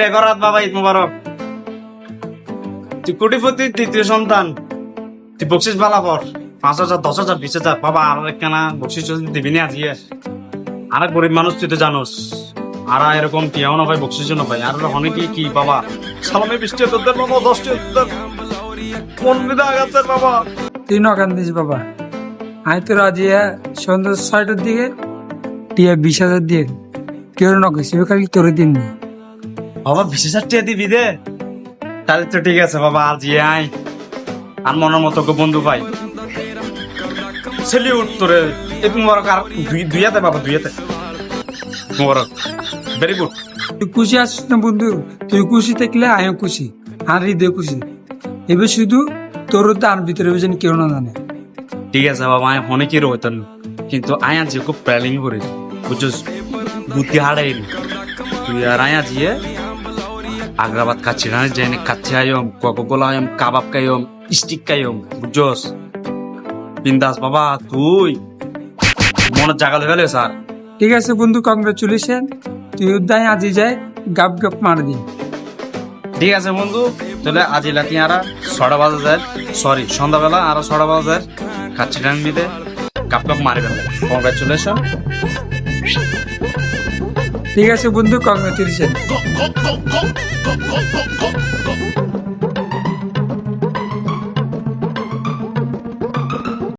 করাত বাবা, ঈদ মুবারক। তুই কোটিপতি তৃতীয় সন্তান, তুই বকশিস বালা কর 5,000, 10,000, 20,000 বাবা। আর একখানা বকশিস যদি দিবি না আজিয়ে, আর গরিব মানুষ তুই তো জানোস। আর এরকম কেউ না ভাই, বকশিস না ভাই। আর অনেকে কি বাবা সালামে বৃষ্টি তোদের বাবা, 10টি মন বিদা আঘাতের বাবা। তুই নকান দিস বাবা, আমি তো রাজিয়া সন্ধ্যা 6টার দিকে টিয়া 20,000 দিয়ে কেউ নকেছি খালি তোরে দিন বাবা 20,000 টাকা দিবি দে, তাহলে তো ঠিক আছে বাবা। আর জিয়ে আয়, আর মনের মতো বন্ধু ভাই সেলিউট তোরে। ঈদ মুবারক। আর দুইয়াতে বাবা, দুইয়াতে মুবারক, ভেরি গুড। তুই খুশি আছিস না বন্ধু? তুই খুশি থাকলে আমিও খুশি, আর হৃদয় খুশি। এবার শুধু তোর তার ভিতরে যেন কেউ না জানে। ঠিক আছে বাবা, আমি অনেকের হইতেন, কিন্তু আয়া যে খুব প্ল্যানিং করি বুঝছিস, বুদ্ধি হারাইনি। তুই আর আয়া জিয়ে আগ্রাবাদ খাচ্ছি না, জেনে খাচ্ছি আয়ম, কোকোকোলা আয়ম, কাবাব খাইম, স্টিক খাইম, বুঝছস বিন্দাস বাবা। তুই মনের জায়গা লেভেলে স্যার। ঠিক আছে বন্ধু, কংগ্রেচুলেশন। তুই উদ্যায় আজি যায় গাপ গাপ মার দিন। ঠিক আছে বন্ধু, তাহলে আজি লাতি আরা 6টা বাজে যায়, সরি সন্ধ্যাবেলা আরো 6টা বাজে যায়, খাচ্ছি টান নিতে কাপ কাপ মারি ফেলে। কংগ্রেচুলেশন। ঠিক আছে বন্ধু, কংগ্রেচুলেশন।